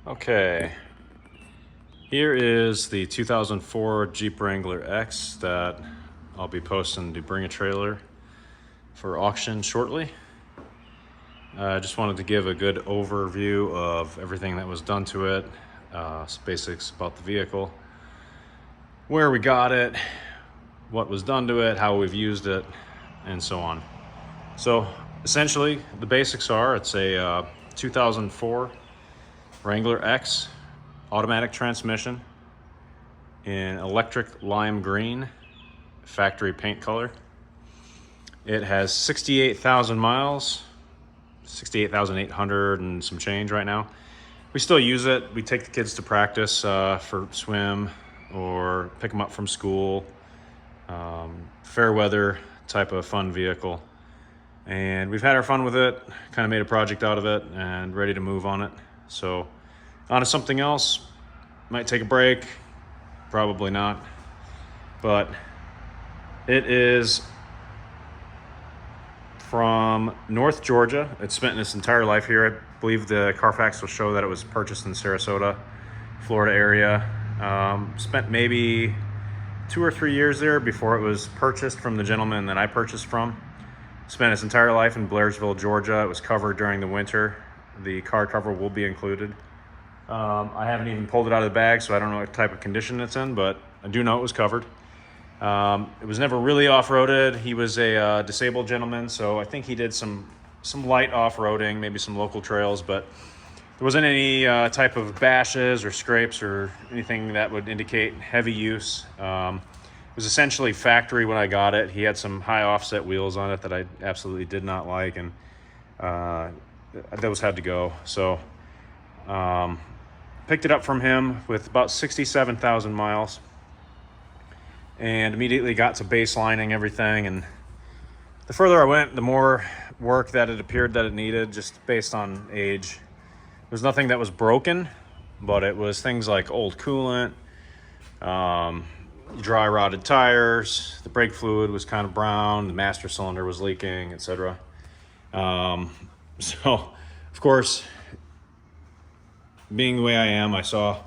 Okay, here is the 2004 Jeep Wrangler X that I'll be posting to Bring a Trailer for auction shortly. I just wanted to give a good overview of everything that was done to it, some basics about the vehicle, where we got it, what was done to it, how we've used it, and so on. So essentially the basics are, it's a 2004 Wrangler X automatic transmission in electric lime green, factory paint color. It has 68,000 miles, 68,800 and some change right now. We still use it. We take the kids to practice for swim or pick them up from school. Fair weather type of fun vehicle. And we've had our fun with it, kind of made a project out of it and ready to move on it. So on to something else. Might take a break, probably not. But it is from North Georgia. It's spent its entire life here. I believe the Carfax will show that it was purchased in Sarasota, Florida area. Spent maybe 2 or 3 years there before it was purchased from the gentleman that I purchased from. Spent its entire life in Blairsville, Georgia. It was covered during the winter. The car cover will be included. I haven't even pulled it out of the bag, so I don't know what type of condition it's in, but I do know it was covered. It was never really off-roaded. He was a disabled gentleman, so I think he did some light off-roading, maybe some local trails, but there wasn't any type of bashes or scrapes or anything that would indicate heavy use. It was essentially factory when I got it. He had some high offset wheels on it that I absolutely did not like, and those had to go. So picked it up from him with about 67,000 miles and immediately got to baselining everything. And the further I went, the more work that it appeared that it needed, just based on age. There was nothing that was broken, but it was things like old coolant, dry rotted tires, the brake fluid was kind of brown, the master cylinder was leaking, etc. So of course, being the way I am, I saw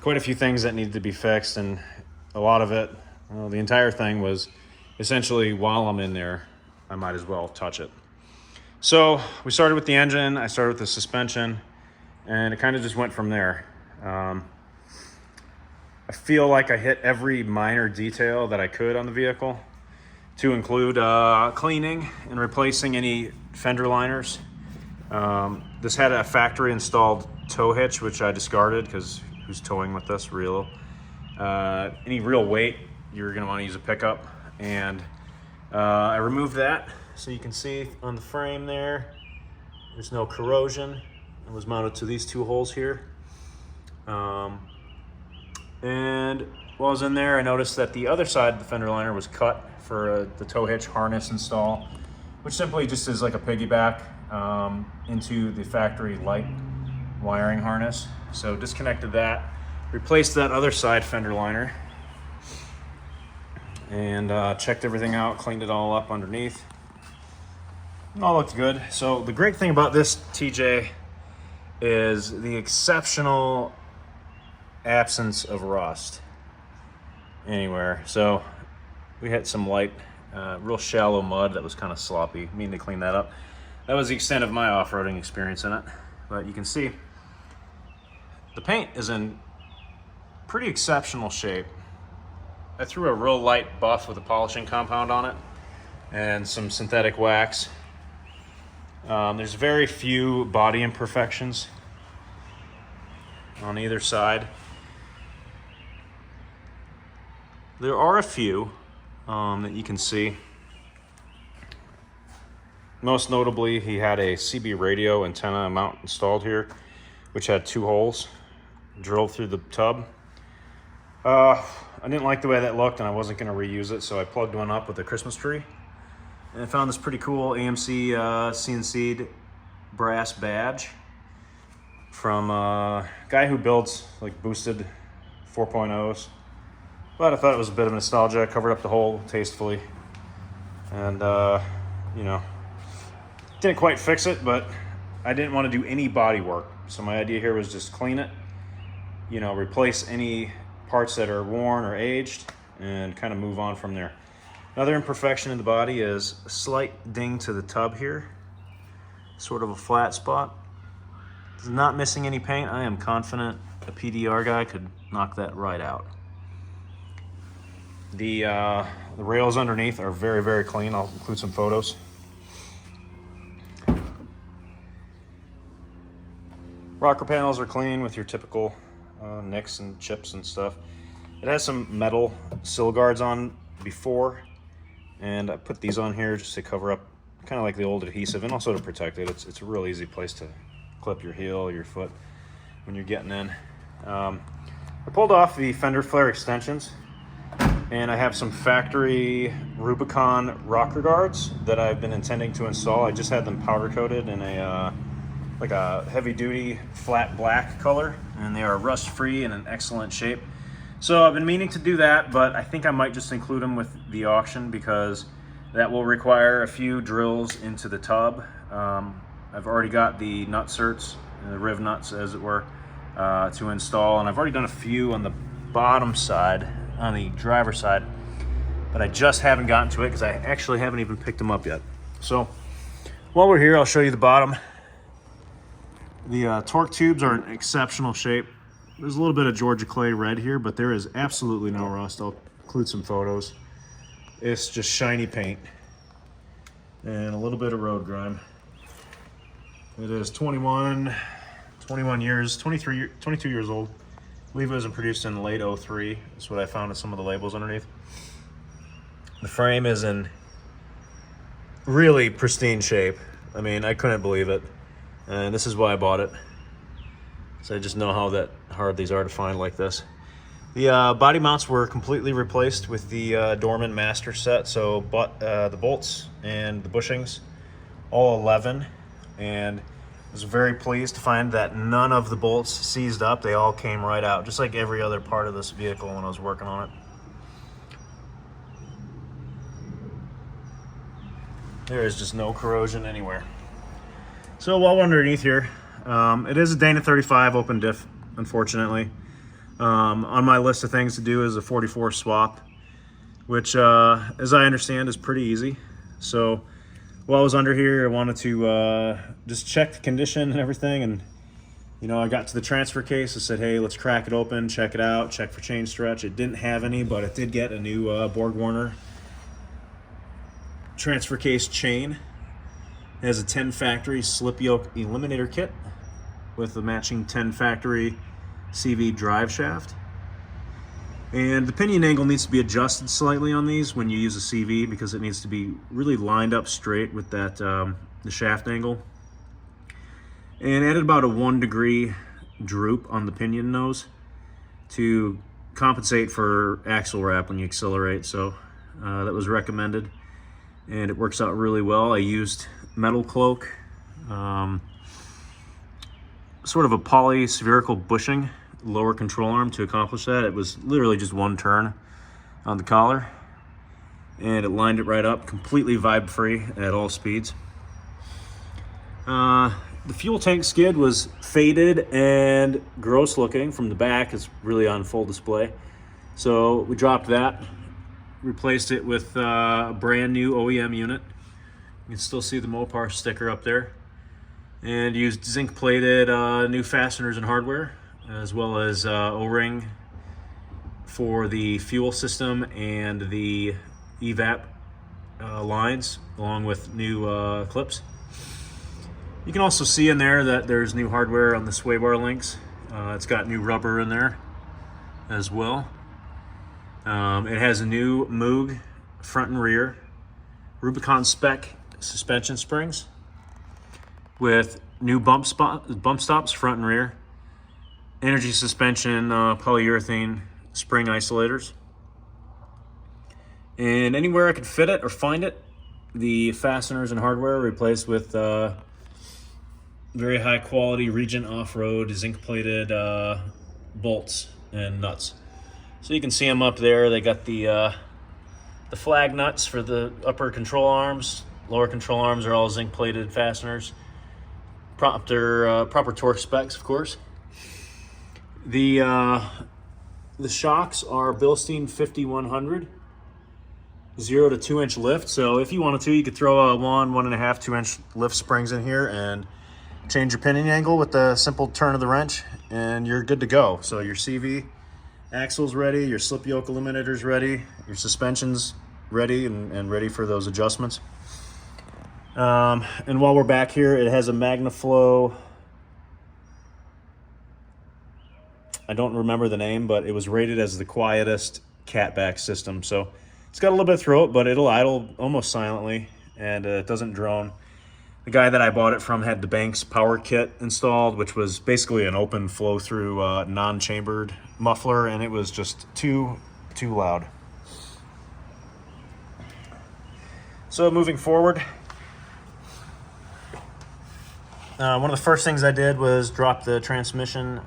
quite a few things that needed to be fixed, and a lot of it, well, the entire thing was essentially, while I'm in there, I might as well touch it. So we started with the engine, I started with the suspension, and it kind of just went from there. I feel like I hit every minor detail that I could on the vehicle, to include cleaning and replacing any fender liners. This had a factory installed tow hitch, which I discarded because who's towing with this real? Any real weight, you're gonna wanna use a pickup. And I removed that, so you can see on the frame there's no corrosion. It was mounted to these two holes here. And while I was in there, I noticed that the other side of the fender liner was cut for the tow hitch harness install, which simply just is like a piggyback into the factory light wiring harness. So disconnected that, replaced that other side fender liner, and checked everything out, cleaned it all up underneath. It all looked good. So the great thing about this TJ is the exceptional absence of rust anywhere. So we had some light, real shallow mud that was kind of sloppy. Meaning to clean that up. That was the extent of my off-roading experience in it. But you can see the paint is in pretty exceptional shape. I threw a real light buff with a polishing compound on it and some synthetic wax. There's very few body imperfections on either side. There are a few that you can see. Most notably, he had a CB radio antenna mount installed here, which had 2 holes drilled through the tub. I didn't like the way that looked, and I wasn't going to reuse it, so I plugged one up with a Christmas tree. And I found this pretty cool AMC CNC'd brass badge from a guy who builds like boosted 4.0s. But I thought it was a bit of nostalgia. I covered up the hole tastefully. And, you know, didn't quite fix it, but I didn't want to do any body work. So my idea here was just clean it, you know, replace any parts that are worn or aged, and kind of move on from there. Another imperfection in the body is a slight ding to the tub here, sort of a flat spot. It's not missing any paint. I am confident a PDR guy could knock that right out. The rails underneath are very, very clean. I'll include some photos. Rocker panels are clean with your typical nicks and chips and stuff. It has some metal sill guards on before, and I put these on here just to cover up, kind of like the old adhesive, and also to protect it. It's a real easy place to clip your heel or your foot when you're getting in. I pulled off the fender flare extensions, and I have some factory Rubicon rocker guards that I've been intending to install. I just had them powder coated in a like a heavy duty flat black color, and they are rust free and in excellent shape. So I've been meaning to do that, but I think I might just include them with the auction because that will require a few drills into the tub. I've already got the nut certs, the riv nuts as it were, to install, and I've already done a few on the bottom side, on the driver's side, but I just haven't gotten to it because I actually haven't even picked them up yet. So while we're here, I'll show you the bottom. The torque tubes are in exceptional shape. There's a little bit of Georgia clay red here, but there is absolutely no rust. I'll include some photos. It's just shiny paint and a little bit of road grime. It is 22 years old. I believe it was produced in late 03. That's what I found in some of the labels underneath. The frame is in really pristine shape. I mean, I couldn't believe it. And this is why I bought it. So I just know how hard these are to find like this. The body mounts were completely replaced with the Dorman Master set. So the bolts and the bushings, all 11. And I was very pleased to find that none of the bolts seized up. They all came right out, just like every other part of this vehicle when I was working on it. There is just no corrosion anywhere. So while we're underneath here, it is a Dana 35 open diff, unfortunately. On my list of things to do is a 44 swap, which, as I understand, is pretty easy. So while I was under here, I wanted to just check the condition and everything. And, you know, I got to the transfer case. I said, hey, let's crack it open, check it out, check for chain stretch. It didn't have any, but it did get a new Borg-Warner transfer case chain. It has a 10 factory slip yoke eliminator kit with the matching 10 factory CV drive shaft. And the pinion angle needs to be adjusted slightly on these when you use a CV because it needs to be really lined up straight with that the shaft angle. And added about a 1 degree droop on the pinion nose to compensate for axle wrap when you accelerate. So that was recommended, and it works out really well. I used metal cloak, sort of a poly spherical bushing lower control arm to accomplish that. It was literally just one turn on the collar, and it lined it right up, completely vibe free at all speeds. The fuel tank skid was faded and gross looking from the back. It's really on full display. So we dropped that, replaced it with a brand new OEM unit. You can still see the Mopar sticker up there. And used zinc plated new fasteners and hardware, as well as O-ring for the fuel system and the evap lines, along with new clips. You can also see in there that there's new hardware on the sway bar links. It's got new rubber in there as well. It has a new Moog front and rear, Rubicon spec suspension springs with new bump stops front and rear, energy suspension polyurethane spring isolators. And anywhere I could fit it or find it, the fasteners and hardware are replaced with very high quality Regent off-road zinc plated bolts and nuts. So you can see them up there. They got the flag nuts for the upper control arms. Lower control arms are all zinc plated fasteners. proper torque specs, of course. The shocks are Bilstein 5100, 0 to 2 inch lift. So if you wanted to, you could throw a 1.5, 2 inch lift springs in here and change your pinion angle with the simple turn of the wrench, and you're good to go. So your CV axle's ready, your slip yoke eliminator's ready, your suspension's ready and ready for those adjustments. And while we're back here, it has a MagnaFlow. I don't remember the name, but it was rated as the quietest catback system. So it's got a little bit of throat, but it'll idle almost silently, and it doesn't drone. The guy that I bought it from had the Banks power kit installed, which was basically an open flow through non-chambered muffler, and it was just too loud. So moving forward, one of the first things I did was drop the transmission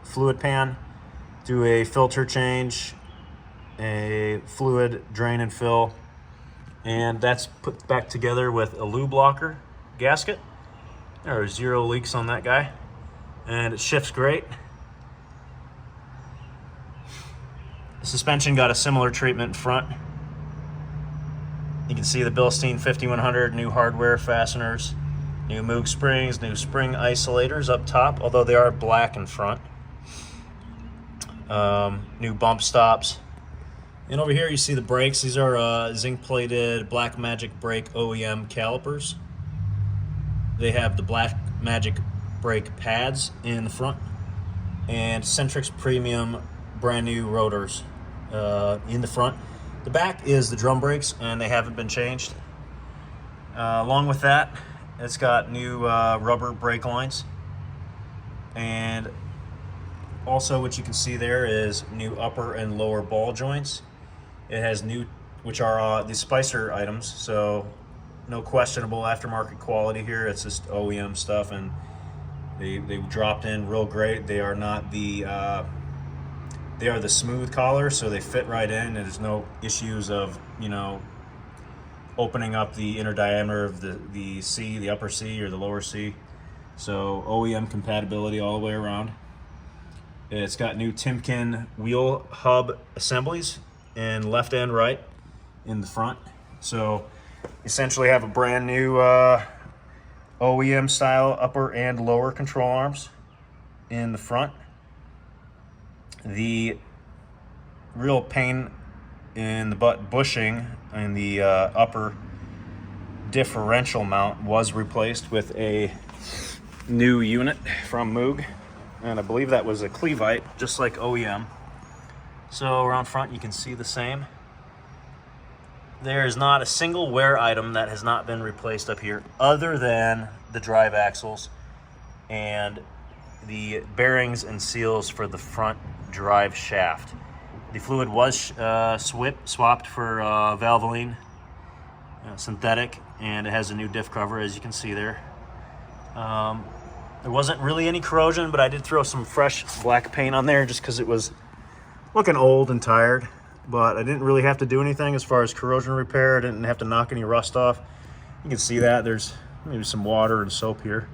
fluid pan, do a filter change, a fluid drain and fill, and that's put back together with a lube blocker gasket. There are 0 leaks on that guy, and it shifts great. The suspension got a similar treatment in front. You can see the Bilstein 5100, new hardware fasteners, new Moog springs, new spring isolators up top, although they are black in front. New bump stops. And over here you see the brakes. These are zinc-plated Black Magic brake OEM calipers. They have the Black Magic brake pads in the front and Centrix Premium brand new rotors in the front. The back is the drum brakes, and they haven't been changed. Along with that, it's got new rubber brake lines, and also what you can see there is new upper and lower ball joints. It has new, which are the Spicer items, so no questionable aftermarket quality here. It's just OEM stuff, and they dropped in real great. They are not the they are the smooth collars, so they fit right in, and there's no issues of, you know, opening up the inner diameter of the C, the upper C or the lower C. So OEM compatibility all the way around. It's got new Timken wheel hub assemblies in left and right in the front. So essentially have a brand new OEM style upper and lower control arms in the front. The real pain in the butt bushing in the upper differential mount was replaced with a new unit from Moog, and I believe that was a Cleveite, just like OEM. So around front you can see the same. There is not a single wear item that has not been replaced up here, other than the drive axles and the bearings and seals for the front drive shaft. The fluid was swapped for Valvoline synthetic, and it has a new diff cover, as you can see there. There wasn't really any corrosion, but I did throw some fresh black paint on there just because it was looking old and tired. But I didn't really have to do anything as far as corrosion repair. I didn't have to knock any rust off. You can see that there's maybe some water and soap here.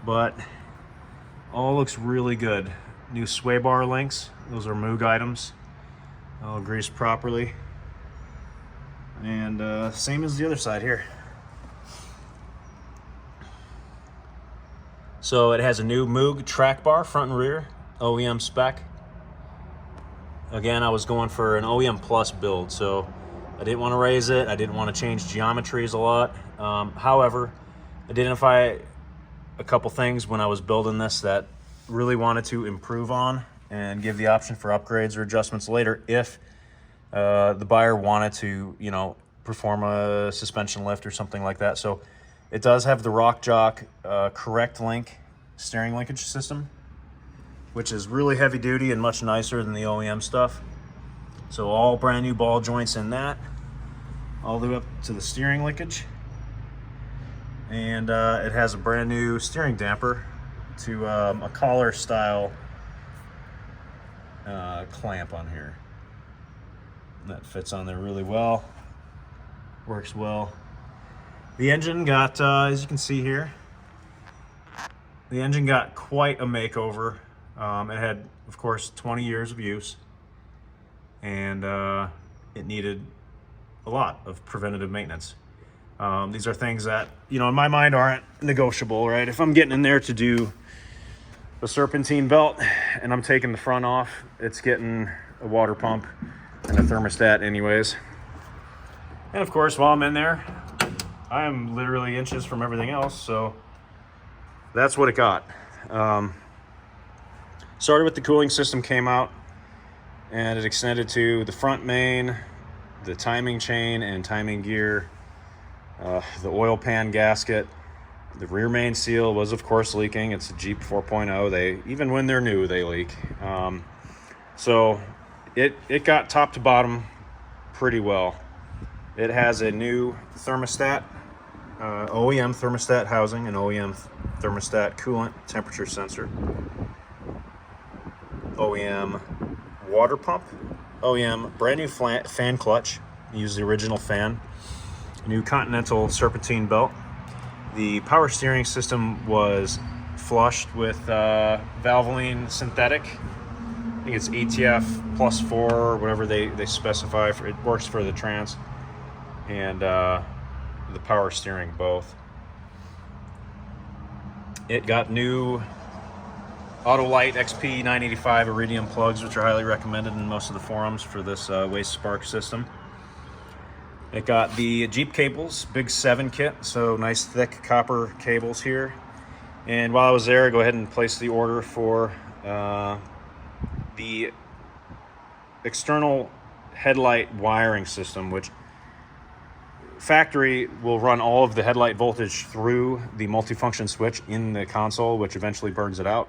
But all looks really good. New sway bar links, those are Moog items, all greased properly. And same as the other side here. So it has a new Moog track bar, front and rear, OEM spec. Again, I was going for an OEM Plus build, so I didn't want to raise it. I didn't want to change geometries a lot. However, identify a couple things when I was building this that really wanted to improve on and give the option for upgrades or adjustments later if the buyer wanted to, you know, perform a suspension lift or something like that. So it does have the Rock Jock correct link steering linkage system, which is really heavy duty and much nicer than the OEM stuff. So all brand new ball joints in that, all the way up to the steering linkage. And it has a brand new steering damper to a collar style clamp on here. And that fits on there really well, works well. The engine got, as you can see here, the engine got quite a makeover. It had, of course, 20 years of use, and it needed a lot of preventative maintenance. These are things that, you know, in my mind aren't negotiable, right? If I'm getting in there to do the serpentine belt and I'm taking the front off, it's getting a water pump and a thermostat anyways. And of course, while I'm in there, I am literally inches from everything else, so that's what it got. Started with the cooling system, came out, and it extended to the front main, the timing chain and timing gear, the oil pan gasket. The rear main seal was, of course, leaking. It's a Jeep 4.0. They, even when they're new, they leak. So it got top to bottom pretty well. It has a new thermostat, OEM thermostat housing, an OEM thermostat coolant temperature sensor, OEM water pump, OEM brand new fan clutch. Use the original fan. New Continental serpentine belt. The power steering system was flushed with Valvoline synthetic. I think it's ATF plus 4 or whatever they specify. It works for the trans and the power steering both. It got new Autolite XP 985 Iridium plugs, which are highly recommended in most of the forums for this waste spark system. It got the Jeep cables, big 7 kit, so nice thick copper cables here. And while I was there, I go ahead and place the order for the external headlight wiring system, which factory will run all of the headlight voltage through the multifunction switch in the console, which eventually burns it out.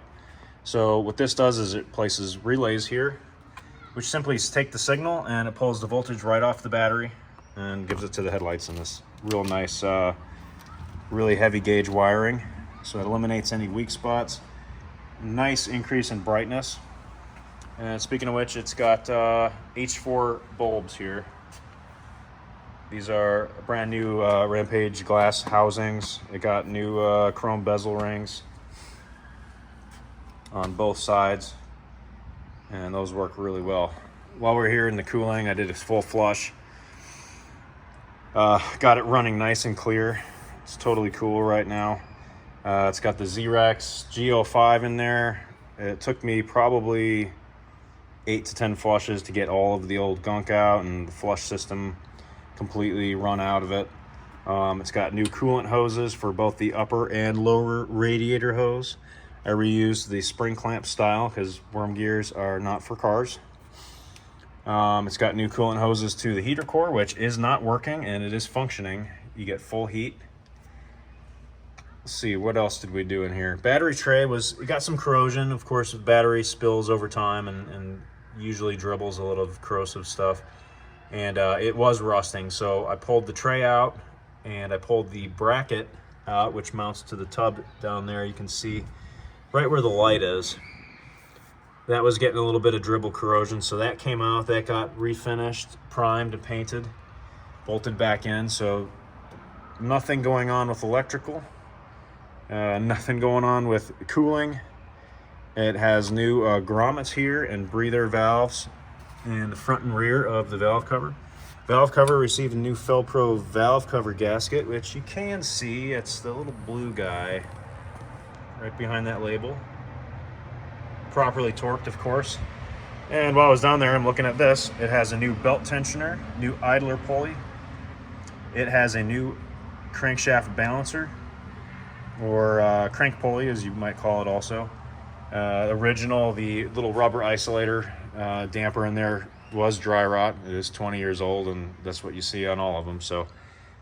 So what this does is it places relays here, which simply take the signal and it pulls the voltage right off the battery and gives it to the headlights in this real nice, really heavy gauge wiring. So it eliminates any weak spots. Nice increase in brightness. And speaking of which, it's got H4 bulbs here. These are brand new Rampage glass housings. It got new chrome bezel rings on both sides, and those work really well. While we're here in the cooling, I did a full flush. Got it running nice and clear. It's totally cool right now. It's got the Z-Rex G05 in there. It took me probably 8 to 10 flushes to get all of the old gunk out and the flush system completely run out of it. It's got new coolant hoses for both the upper and lower radiator hose. I reused the spring clamp style because worm gears are not for cars. It's got new coolant hoses to the heater core, which is not working, and it is functioning. You get full heat. Let's see, what else did we do in here? Battery tray it got some corrosion. Of course, the battery spills over time and usually dribbles a little corrosive stuff. And it was rusting, so I pulled the tray out and I pulled the bracket out, which mounts to the tub down there. You can see right where the light is. That was getting a little bit of dribble corrosion, so that came out. That got refinished, primed and painted, bolted back in. So nothing going on with electrical, nothing going on with cooling. It has new grommets here and breather valves in the front and rear of the valve cover. Valve cover received a new Felpro valve cover gasket, which you can see. It's the little blue guy right behind that label. Properly torqued, of course. And while I was down there, I'm looking at this. It has a new belt tensioner, new idler pulley. It has a new crankshaft balancer, or crank pulley, as you might call it also. Original, the little rubber isolator damper in there was dry rot. It is 20 years old, and that's what you see on all of them. So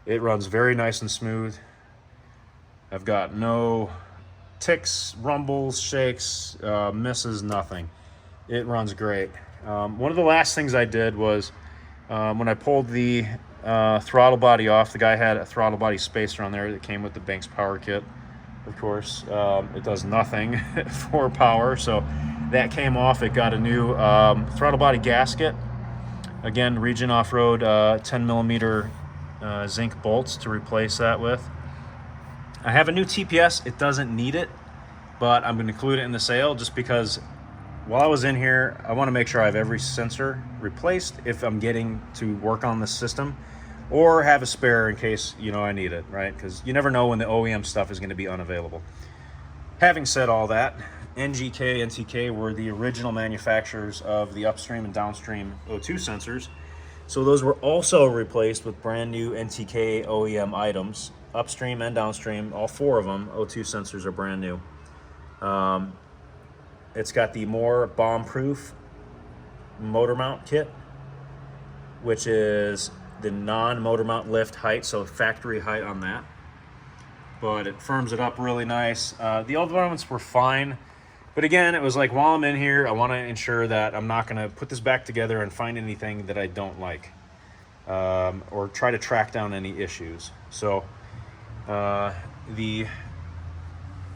it runs very nice and smooth. I've got no ticks, rumbles, shakes, misses, nothing. It runs great. One of the last things I did was when I pulled the throttle body off, the guy had a throttle body spacer on there that came with the Banks power kit. Of course, it does nothing for power, so that came off. It got a new throttle body gasket. Again, Region Off-Road 10 millimeter zinc bolts to replace that with. I have a new TPS. It doesn't need it, but I'm going to include it in the sale just because while I was in here, I want to make sure I have every sensor replaced if I'm getting to work on the system, or have a spare in case, you know, I need it, right? Because you never know when the OEM stuff is going to be unavailable. Having said all that, NGK, NTK were the original manufacturers of the upstream and downstream O2 sensors. So those were also replaced with brand new NTK OEM items, upstream and downstream. All 4 of them, O2 sensors, are brand new. It's got the more bomb-proof motor mount kit, which is the non-motor mount lift height, so factory height on that. But it firms it up really nice. The other ones were fine, but again, it was like, while I'm in here, I want to ensure that I'm not going to put this back together and find anything that I don't like, or try to track down any issues. So the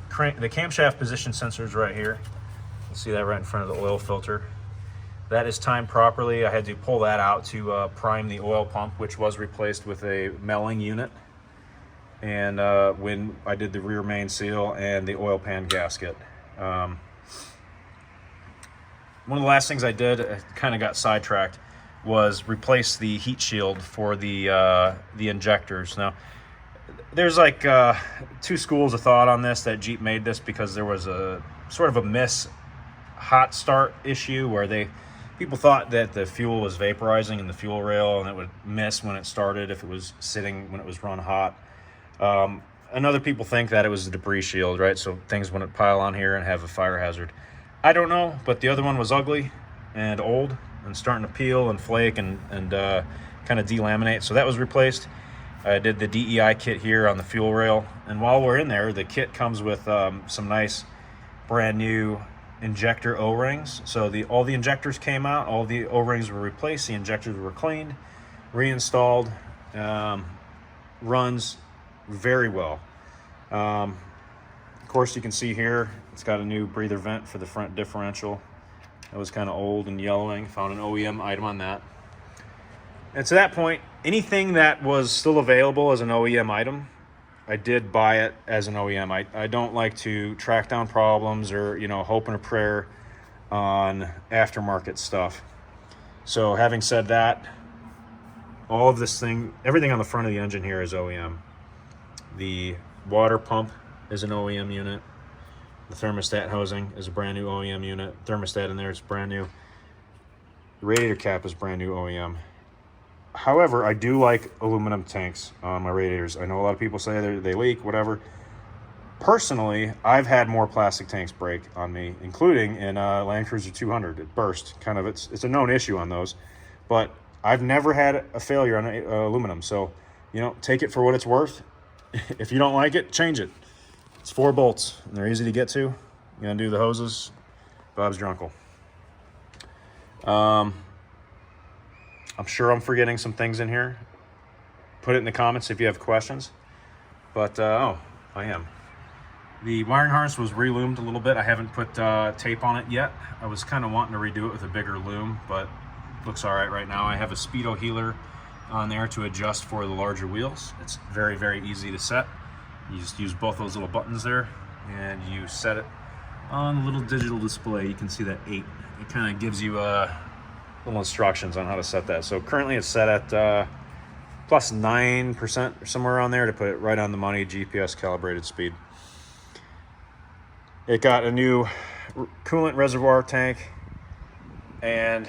camshaft position sensors right here. You see that right in front of the oil filter. That is timed properly. I had to pull that out to prime the oil pump, which was replaced with a melling unit. And when I did the rear main seal and the oil pan gasket. One of the last things I did, I kind of got sidetracked, was replace the heat shield for the injectors. Now, there's like 2 schools of thought on this, that Jeep made this because there was a sort of a hot start issue where people thought that the fuel was vaporizing in the fuel rail and it would miss when it started if it was sitting when it was run hot. And other people think that it was the debris shield, right? So things wouldn't pile on here and have a fire hazard. I don't know, but the other one was ugly and old and starting to peel and flake and kind of delaminate. So that was replaced. I did the DEI kit here on the fuel rail. And while we're in there, the kit comes with some nice brand new injector O-rings. So all the injectors came out, all the O-rings were replaced, the injectors were cleaned, reinstalled, runs very well. Of course, you can see here it's got a new breather vent for the front differential. That was kind of old and yellowing. Found an OEM item on that. And to that point, anything that was still available as an OEM item, I did buy it as an OEM. I don't like to track down problems or, you know, hope and a prayer on aftermarket stuff. So having said that, all of this everything on the front of the engine here is OEM. The water pump is an OEM unit. The thermostat housing is a brand new OEM unit. Thermostat in there is brand new. The radiator cap is brand new OEM. However, I do like aluminum tanks on my radiators. I know a lot of people say they leak, whatever. Personally, I've had more plastic tanks break on me, including in Land Cruiser 200. It burst. Kind of, it's a known issue on those. But I've never had a failure on aluminum. So, you know, take it for what it's worth. If you don't like it, change it. It's 4 bolts, and they're easy to get to. You undo the hoses, Bob's your uncle. I'm sure I'm forgetting some things in here. Put it in the comments if you have questions. But, oh, I am. The wiring harness was re-loomed a little bit. I haven't put tape on it yet. I was kind of wanting to redo it with a bigger loom, but looks all right now. I have a speedo healer on there to adjust for the larger wheels. It's very, very easy to set. You just use both those little buttons there, and you set it on the little digital display. You can see that 8. It kind of gives you little instructions on how to set that. So currently it's set at plus 9% or somewhere around there to put it right on the money, GPS calibrated speed. It got a new coolant reservoir tank, and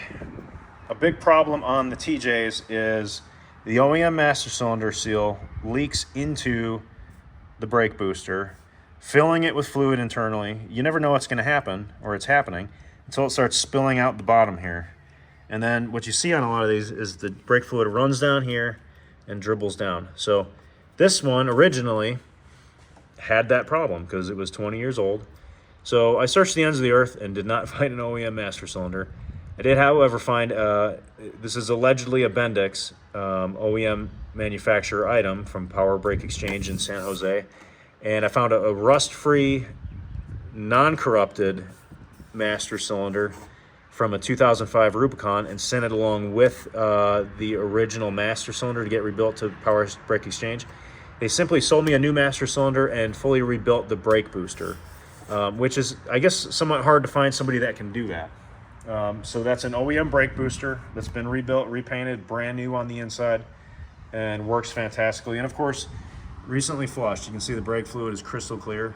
a big problem on the TJs is the OEM master cylinder seal leaks into the brake booster, filling it with fluid internally. You never know what's going to happen, or it's happening, until it starts spilling out the bottom here. And then what you see on a lot of these is the brake fluid runs down here and dribbles down. So this one originally had that problem because it was 20 years old. So I searched the ends of the earth and did not find an OEM master cylinder. I did, however, find this is allegedly a Bendix OEM manufacturer item from Power Brake Exchange in San Jose. And I found a rust-free, non-corrupted master cylinder from a 2005 Rubicon and sent it along with the original master cylinder to get rebuilt to Power Brake Exchange. They simply sold me a new master cylinder and fully rebuilt the brake booster, which is, I guess, somewhat hard to find somebody that can do that. So that's an OEM brake booster that's been rebuilt, repainted, brand new on the inside, and works fantastically. And of course, recently flushed. You can see the brake fluid is crystal clear.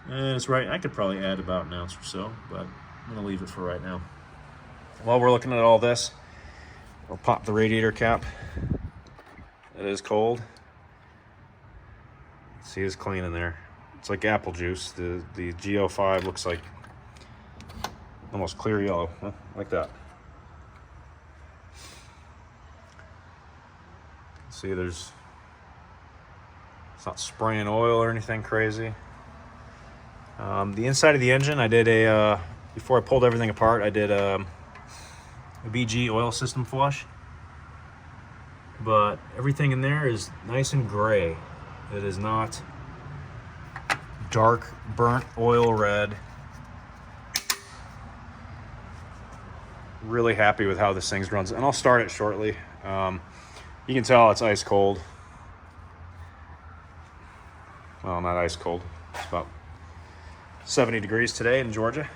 And it's right, I could probably add about an ounce or so, but I'm gonna leave it for right now. While we're looking at all this, we'll pop the radiator cap. It is cold. See, it's clean in there. It's like apple juice. The Go5 looks like almost clear yellow, like that. See, it's not spraying oil or anything crazy. The inside of the engine, I did before I pulled everything apart, I did a BG oil system flush. But everything in there is nice and gray. It is not dark, burnt oil red. Really happy with how this thing runs, and I'll start it shortly. You can tell it's ice cold. Well, not ice cold. It's about 70 degrees today in Georgia.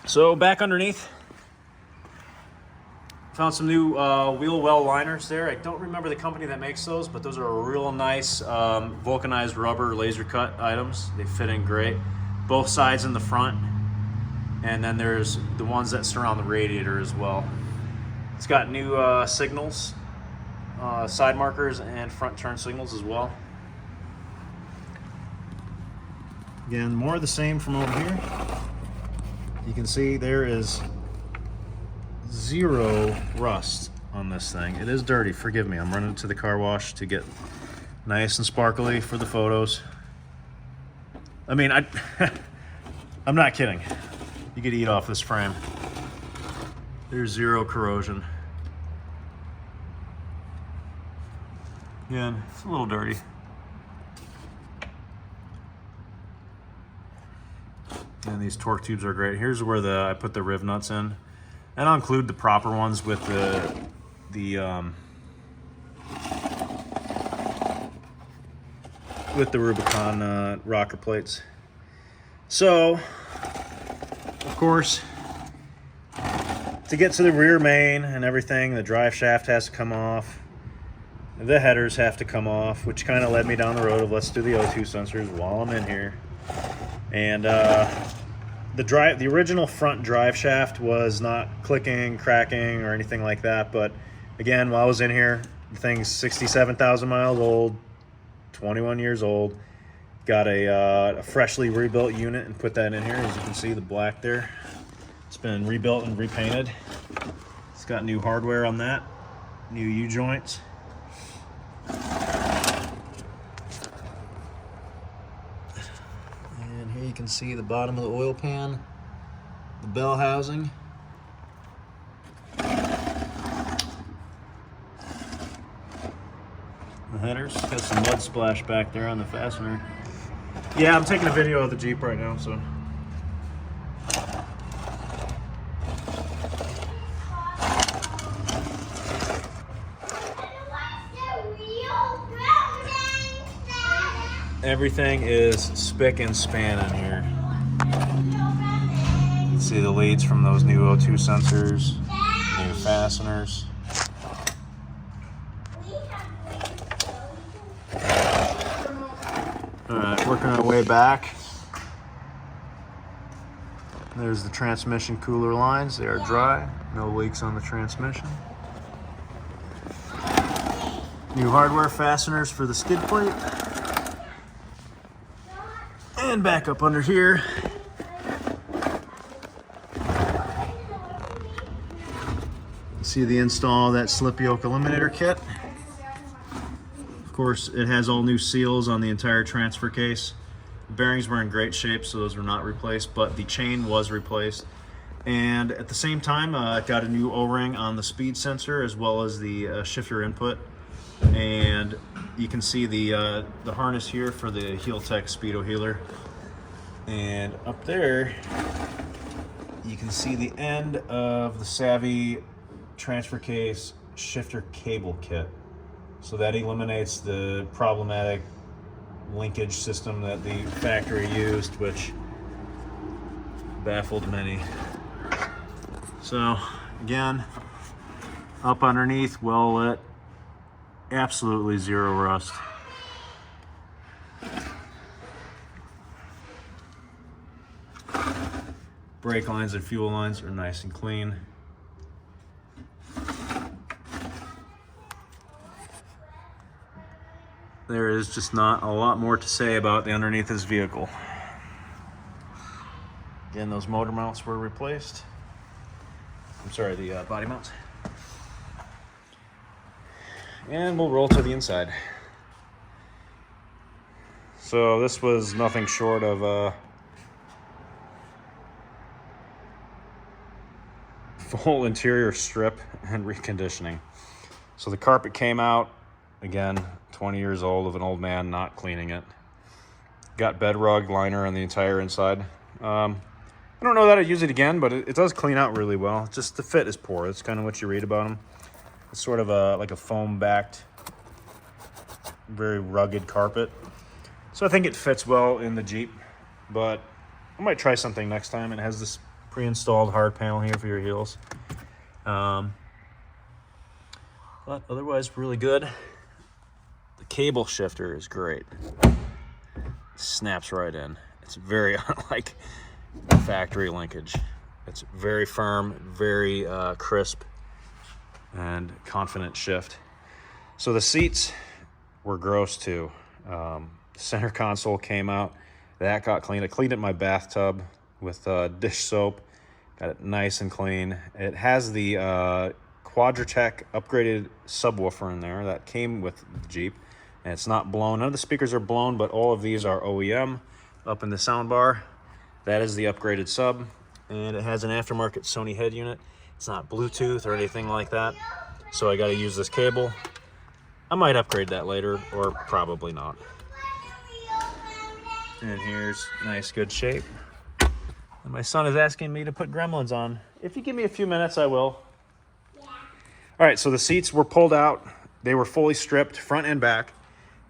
So back underneath, found some new wheel well liners there. I don't remember the company that makes those, but those are real nice vulcanized rubber laser cut items. They fit in great. Both sides in the front. And then there's the ones that surround the radiator as well. It's got new signals, side markers, and front turn signals as well. Again, more of the same from over here. You can see there is zero rust on this thing. It is dirty, forgive me. I'm running to the car wash to get nice and sparkly for the photos. I mean, I'm not kidding. You could eat off this frame. There's zero corrosion. Again, it's a little dirty. And these torque tubes are great. Here's where I put the riv nuts in. And I'll include the proper ones with the Rubicon rocker plates. So, of course, to get to the rear main and everything, the drive shaft has to come off. The headers have to come off, which kind of led me down the road of let's do the O2 sensors while I'm in here. And the original front drive shaft was not clicking, cracking, or anything like that. But again, while I was in here, the thing's 67,000 miles old, 21 years old. Got a freshly rebuilt unit and put that in here. As you can see, the black there. It's been rebuilt and repainted. It's got new hardware on that, new U-joints. And here you can see the bottom of the oil pan, the bell housing. The headers, got some mud splash back there on the fastener. Yeah, I'm taking a video of the Jeep right now, so. Everything is spick and span in here. You can see the leads from those new O2 sensors, new fasteners. Alright, working our way back. There's the transmission cooler lines. They are dry. No leaks on the transmission. New hardware fasteners for the skid plate. And back up under here. See the install of that slip yoke eliminator kit. Of course, it has all new seals on the entire transfer case. The bearings were in great shape, so those were not replaced, but the chain was replaced. And at the same time, I got a new O-ring on the speed sensor as well as the shifter input. And you can see the harness here for the Heel Tech Speedo Healer. And up there, you can see the end of the Savvy transfer case shifter cable kit. So that eliminates the problematic linkage system that the factory used, which baffled many. So again, up underneath, well lit, absolutely zero rust. Brake lines and fuel lines are nice and clean. There is just not a lot more to say about the underneath this vehicle. Again, those motor mounts were replaced. I'm sorry, the body mounts. And we'll roll to the inside. So this was nothing short of a full interior strip and reconditioning. So the carpet came out, again, 20 years old of an old man not cleaning it. Got bed rug liner on the entire inside. I don't know that I'd use it again, but it does clean out really well. Just the fit is poor. That's kind of what you read about them. It's sort of like a foam-backed, very rugged carpet. So I think it fits well in the Jeep, but I might try something next time. It has this pre-installed hard panel here for your heels. But otherwise, really good. The cable shifter is great. Snaps right in. It's very unlike factory linkage. It's very firm, very crisp, and confident shift. So the seats were gross too. The center console came out. That got cleaned. I cleaned it in my bathtub with dish soap. Got it nice and clean. It has the Quadratech upgraded subwoofer in there that came with the Jeep. And it's not blown. None of the speakers are blown, but all of these are OEM up in the sound bar. That is the upgraded sub. And it has an aftermarket Sony head unit. It's not Bluetooth or anything like that. So I got to use this cable. I might upgrade that later, or probably not. And here's nice, good shape. And my son is asking me to put Gremlins on. If you give me a few minutes, I will. Yeah. All right, so the seats were pulled out. They were fully stripped, front and back.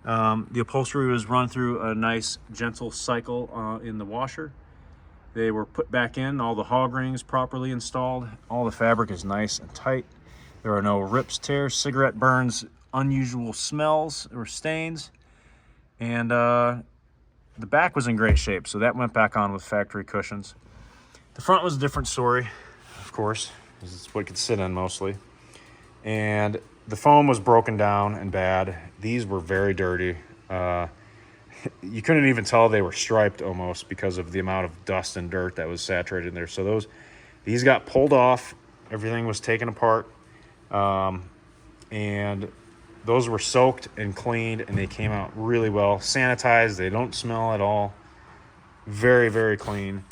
The upholstery was run through a nice, gentle cycle in the washer. They were put back in, all the hog rings properly installed. All the fabric is nice and tight. There are no rips, tears, cigarette burns, unusual smells or stains. And the back was in great shape, so that went back on with factory cushions. The front was a different story, of course, because it's what it could sit in mostly. And the foam was broken down and bad. These were very dirty. You couldn't even tell they were striped almost because of the amount of dust and dirt that was saturated in there. So these got pulled off. Everything was taken apart. And those were soaked and cleaned, and they came out really well. Sanitized. They don't smell at all. Very, very clean.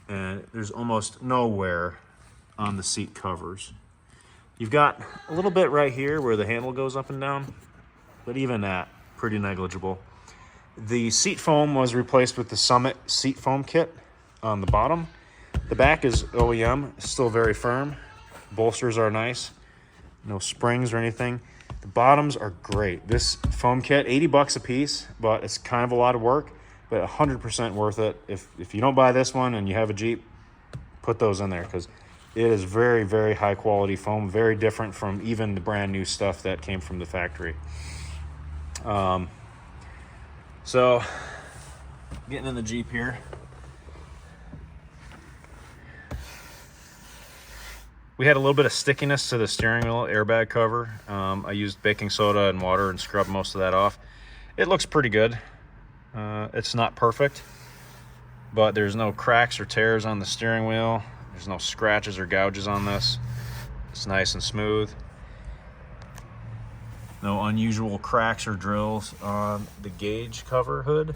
And there's almost no wear on the seat covers. You've got a little bit right here where the handle goes up and down, but even that, pretty negligible. The seat foam was replaced with the Summit seat foam kit on the bottom. The back is OEM, still very firm. Bolsters are nice. No springs or anything. The bottoms are great. This foam kit, 80 bucks a piece, but it's kind of a lot of work, but 100% worth it. If you don't buy this one and you have a Jeep, put those in there, because it is very, very high quality foam, very different from even the brand new stuff that came from the factory. So, getting in the Jeep here. We had a little bit of stickiness to the steering wheel airbag cover. I used baking soda and water and scrubbed most of that off. It looks pretty good. It's not perfect, but there's no cracks or tears on the steering wheel. There's no scratches or gouges on this. It's nice and smooth. No unusual cracks or drills on the gauge cover hood.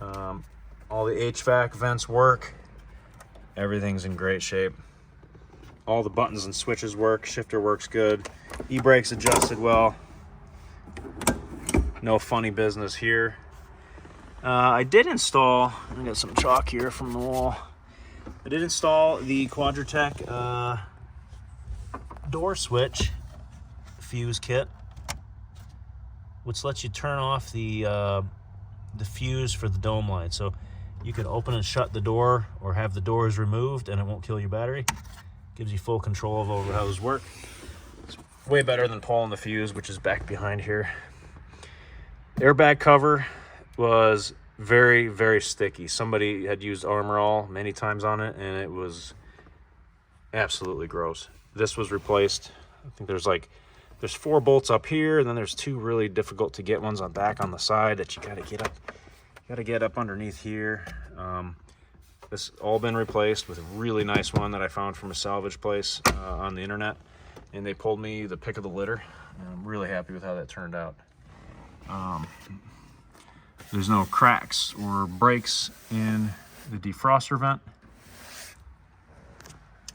All the HVAC vents work. Everything's in great shape. All the buttons and switches work. Shifter works good. E-brakes adjusted well. No funny business here. I did install, I got some chalk here from the wall. I did install the Quadratec door switch fuse kit, which lets you turn off the fuse for the dome light. So you can open and shut the door or have the doors removed and it won't kill your battery. Gives you full control over how those work. It's way better than pulling the fuse, which is back behind here. Airbag cover was very, very sticky. Somebody had used Armor All many times on it and it was absolutely gross. This was replaced. I think there's 4 bolts up here, and then there's 2 really difficult to get ones back on the side that you gotta get up. Gotta get up underneath here. This all been replaced with a really nice one that I found from a salvage place on the internet, and they pulled me the pick of the litter. And I'm really happy with how that turned out. There's no cracks or breaks in the defroster vent.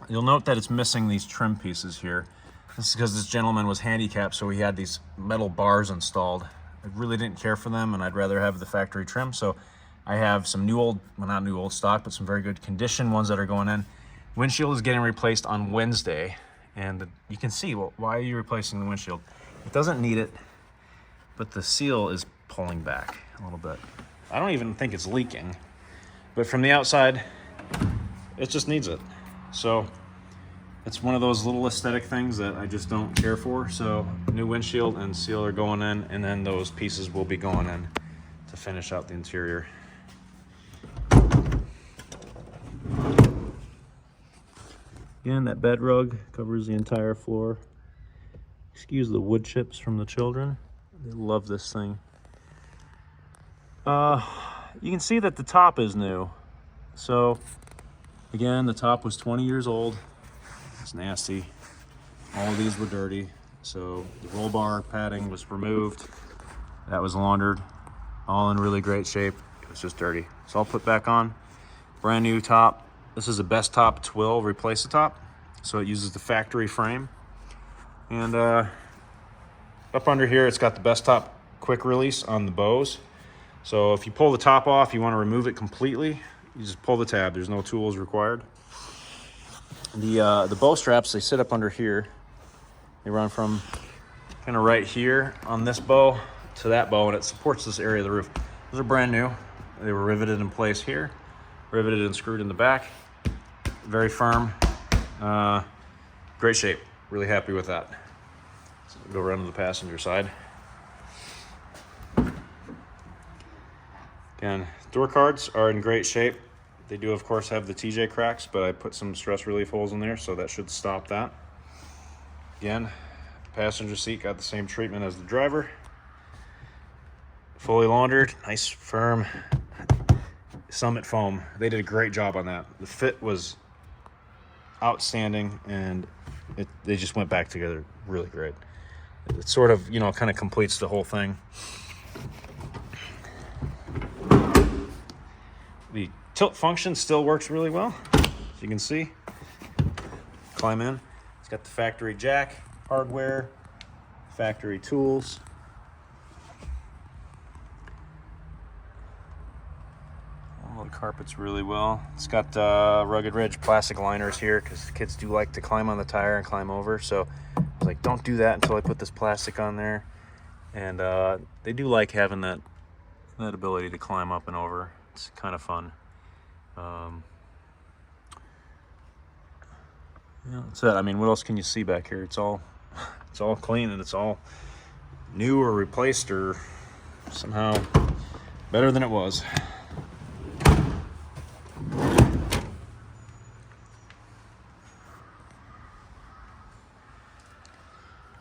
You'll note that it's missing these trim pieces here. This is because this gentleman was handicapped, so he had these metal bars installed. I really didn't care for them, and I'd rather have the factory trim. So I have some new old, well, not new old stock, but some very good condition ones that are going in. Windshield is getting replaced on Wednesday, and you can see, well, why are you replacing the windshield? It doesn't need it, but the seal is pulling back a little bit. I don't even think it's leaking, but from the outside, it just needs it. So it's one of those little aesthetic things that I just don't care for. So new windshield and seal are going in, and then those pieces will be going in to finish out the interior. Again, that bed rug covers the entire floor. Excuse the wood chips from the children. They love this thing. You can see that the top is new. So again, the top was 20 years old. It's nasty. All of these were dirty. So the roll bar padding was removed. That was laundered. All in really great shape. It was just dirty. So I'll put back on. Brand new top. This is a Best Top Twill replace the top. So it uses the factory frame. And up under here, it's got the Best Top quick release on the bows. So if you pull the top off, you want to remove it completely, you just pull the tab. There's no tools required. The bow straps, they sit up under here. They run from kind of right here on this bow to that bow, and it supports this area of the roof. Those are brand new. They were riveted in place here, riveted and screwed in the back. Very firm, great shape. Really happy with that. So go around to the passenger side. Again, door cards are in great shape. They do, of course, have the TJ cracks, but I put some stress relief holes in there, so that should stop that. Again, passenger seat got the same treatment as the driver. Fully laundered, nice firm Summit foam. They did a great job on that. The fit was outstanding, and they just went back together really great. It sort of, you know, kind of completes the whole thing. The tilt function still works really well, as you can see. Climb in. It's got the factory jack, hardware, factory tools. All the carpets really well. It's got Rugged Ridge plastic liners here because kids do like to climb on the tire and climb over. So I was like, don't do that until I put this plastic on there. And they do like having that ability to climb up and over. It's kind of fun. Yeah, that's it. I mean, what else can you see back here? It's all clean, and it's all new or replaced or somehow better than it was.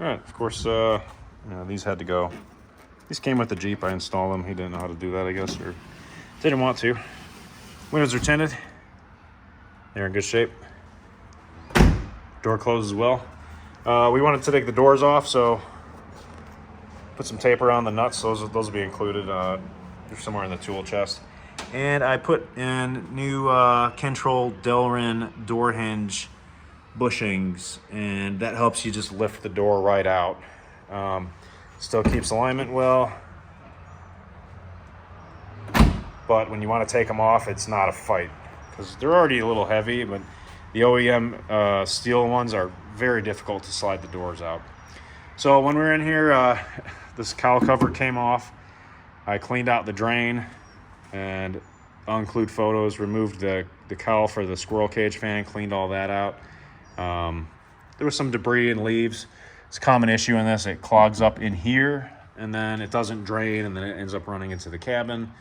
All right, of course, you know, these had to go. These came with the Jeep. I installed them. He didn't know how to do that, I guess, or didn't want to. Windows are tinted. They're in good shape. Door closes well. We wanted to take the doors off, so put some tape around the nuts. Those will be included. They're somewhere in the tool chest. And I put in new Kentrol Delrin door hinge bushings, and that helps you just lift the door right out. Still keeps alignment well, but when you want to take them off, it's not a fight. because they're already a little heavy, but the OEM steel ones are very difficult to slide the doors out. So when we were in here, this cowl cover came off. I cleaned out the drain, and I'll include photos, removed the cowl for the squirrel cage fan, cleaned all that out. There was some debris and leaves. It's a common issue in this. It clogs up in here, and then it doesn't drain, and then it ends up running into the cabin.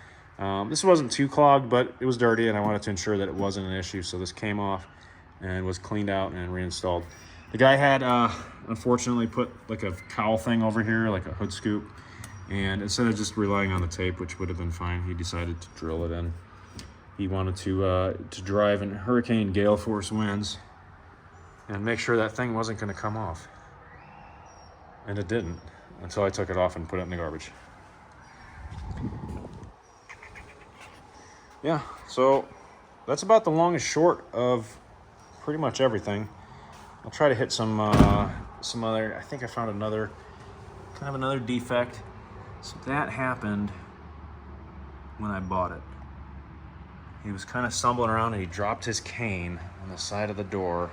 This wasn't too clogged, but it was dirty, and I wanted to ensure that it wasn't an issue, so this came off and was cleaned out and reinstalled. The guy had, unfortunately, put like a cowl thing over here, like a hood scoop, and instead of just relying on the tape, which would have been fine, he decided to drill it in. He wanted to drive in hurricane gale force winds and make sure that thing wasn't going to come off. And it didn't, until I took it off and put it in the garbage. Yeah, so that's about the long and short of pretty much everything. I'll try to hit some other, I think I found another defect. So that happened when I bought it. He was kind of stumbling around and he dropped his cane on the side of the door.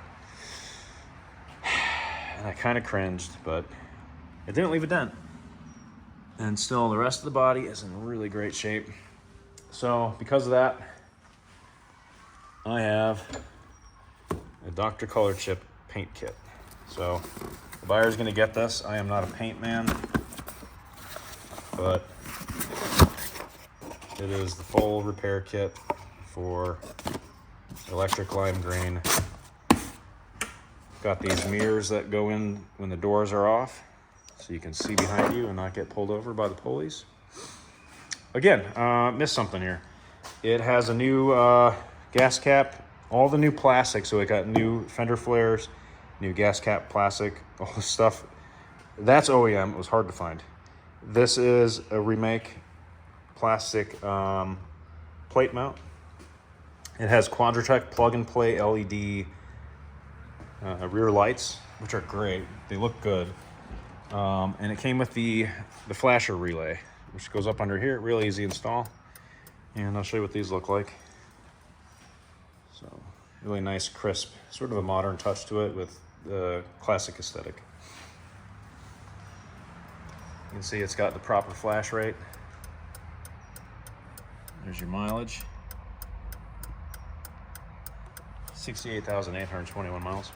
And I kind of cringed, but it didn't leave a dent. And still, the rest of the body is in really great shape. So because of that, I have a Dr. Color Chip paint kit. So the buyer's gonna get this. I am not a paint man, but it is the full repair kit for electric lime green. Got these mirrors that go in when the doors are off, so you can see behind you and not get pulled over by the police. Again, missed something here. It has a new gas cap, all the new plastic, so it got new fender flares, new gas cap plastic, all this stuff. That's OEM, it was hard to find. This is a remake plastic plate mount. It has Quadratech plug-and-play LED rear lights, which are great. They look good. And it came with the flasher relay, which goes up under here. Real easy install. And I'll show you what these look like. So really nice, crisp, sort of a modern touch to it with the classic aesthetic. You can see it's got the proper flash rate. There's your mileage. 68,821 miles.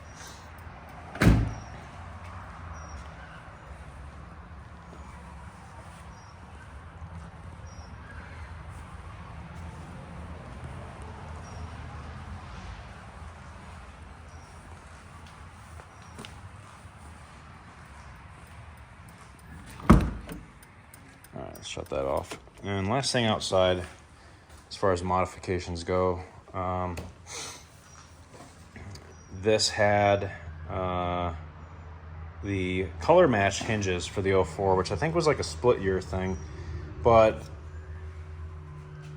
All right, let's shut that off. And last thing outside, as far as modifications go, this had the color match hinges for the 04, which I think was like a split year thing, but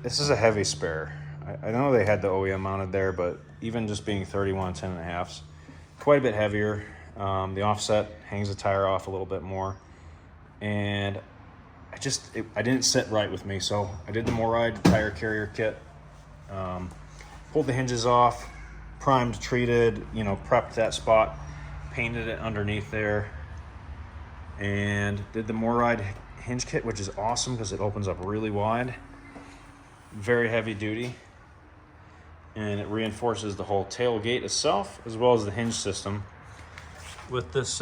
this is a heavy spare. I know they had the OEM mounted there, but even just being 31 10.5s, quite a bit heavier. The offset hangs the tire off a little bit more, and I didn't sit right with me, so I did the MORryde tire carrier kit, pulled the hinges off, primed, treated, prepped that spot, painted it underneath there, and did the MORryde hinge kit, which is awesome because it opens up really wide, very heavy duty, and it reinforces the whole tailgate itself as well as the hinge system with this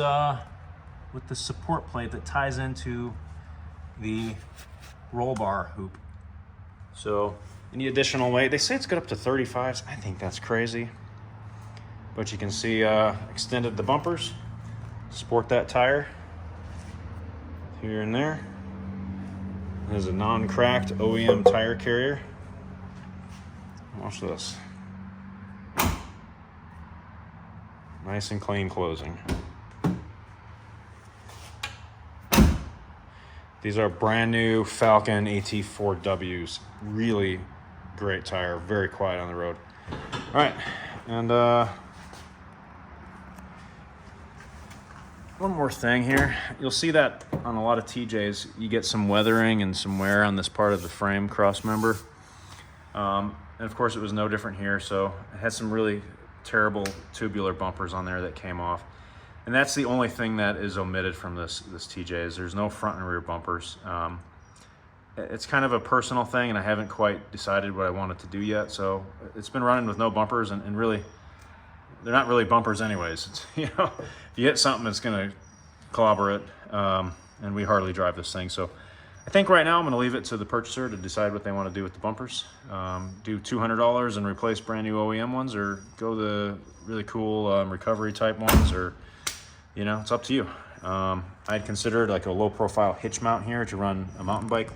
with the support plate that ties into the roll bar hoop. So any additional weight, they say it's good up to 35s. I think that's crazy, but you can see extended the bumpers, support that tire here and there. There's a non-cracked OEM tire carrier. Watch this. Nice and clean closing. These are brand new Falcon AT4Ws. Really great tire, very quiet on the road. All right, and one more thing here. You'll see that on a lot of TJs, you get some weathering and some wear on this part of the frame cross member. And of course it was no different here. So it had some really terrible tubular bumpers on there that came off. And that's the only thing that is omitted from this TJ is there's no front and rear bumpers. It's kind of a personal thing, and I haven't quite decided what I wanted to do yet. So it's been running with no bumpers, and really, they're not really bumpers anyways. It's, you know, if you hit something, it's gonna clobber it, and we hardly drive this thing. So I think right now I'm gonna leave it to the purchaser to decide what they wanna do with the bumpers. Do $200 and replace brand new OEM ones, or go the really cool recovery type ones, or, you know, it's up to you. I'd considered like a low profile hitch mount here to run a mountain bike,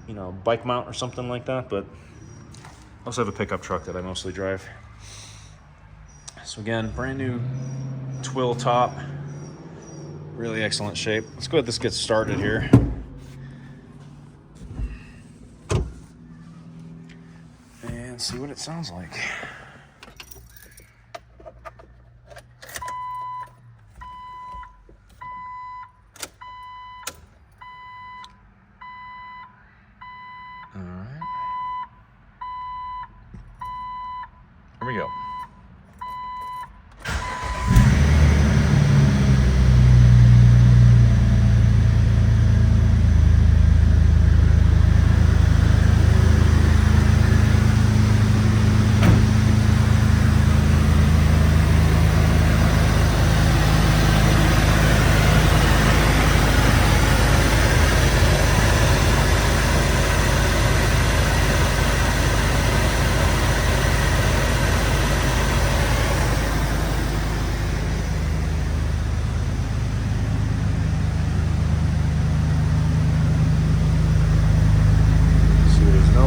you know, bike mount or something like that, but I also have a pickup truck that I mostly drive. So again, brand new twill top, really excellent shape. Let's go ahead, this gets started here. And see what it sounds like. All right. Here we go.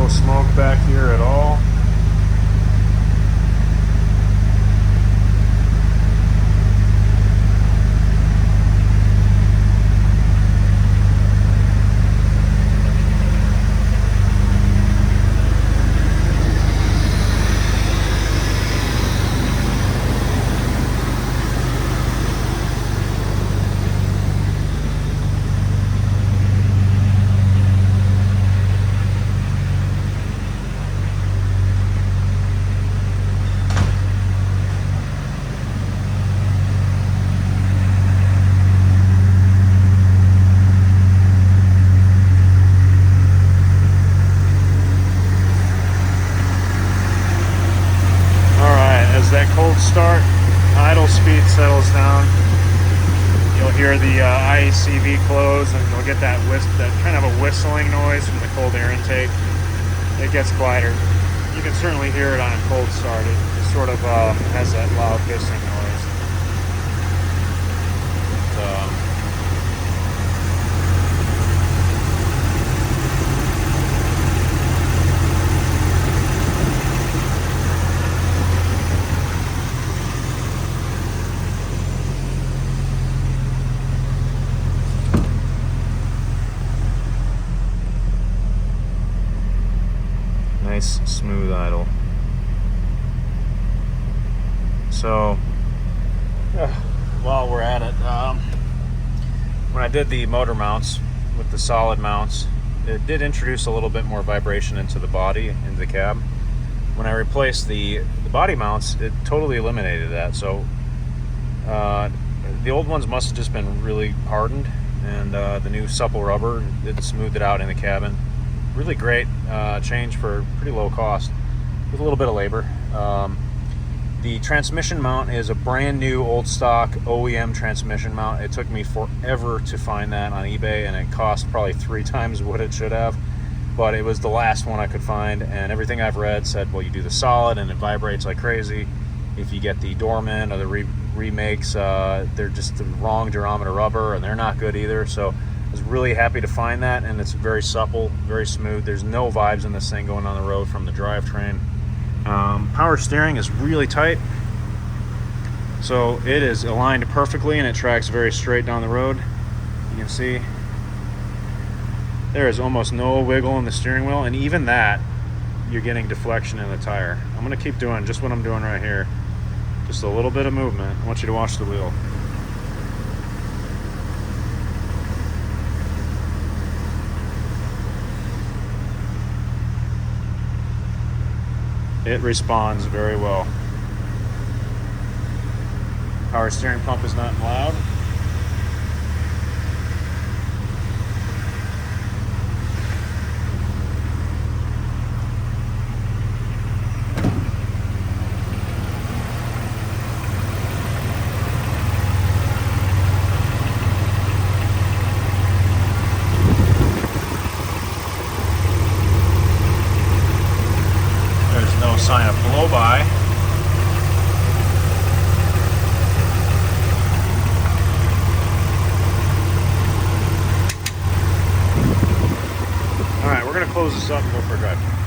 Smoke back here at all. That cold start, idle speed settles down. You'll hear the IECV close, and you'll get that kind of a whistling noise from the cold air intake. It gets quieter. You can certainly hear it on a cold start. It sort of has that loud hissing noise. Nice smooth idle. So while we're at it, when I did the motor mounts with the solid mounts, it did introduce a little bit more vibration into the body, into the cab. When I replaced the body mounts, it totally eliminated that. So the old ones must have just been really hardened, and the new supple rubber, it smoothed it out in the cabin. Really great change for pretty low cost with a little bit of labor. The transmission mount is a brand new old stock OEM transmission mount. It took me forever to find that on eBay, and it cost probably 3 times what it should have, but it was the last one I could find, and everything I've read said, well, you do the solid and it vibrates like crazy. If you get the Dorman or the remakes, they're just the wrong durometer rubber, and they're not good either. So I was really happy to find that, and it's very supple, very smooth. There's no vibes in this thing going on the road from the drivetrain. Power steering is really tight, so it is aligned perfectly, and it tracks very straight down the road. You can see there is almost no wiggle in the steering wheel, and even that, you're getting deflection in the tire. I'm going to keep doing just what I'm doing right here. Just a little bit of movement. I want you to watch the wheel. It responds very well. Power steering pump is not loud. There's no sign of blow-by. All right, we're gonna close this up and go for a drive.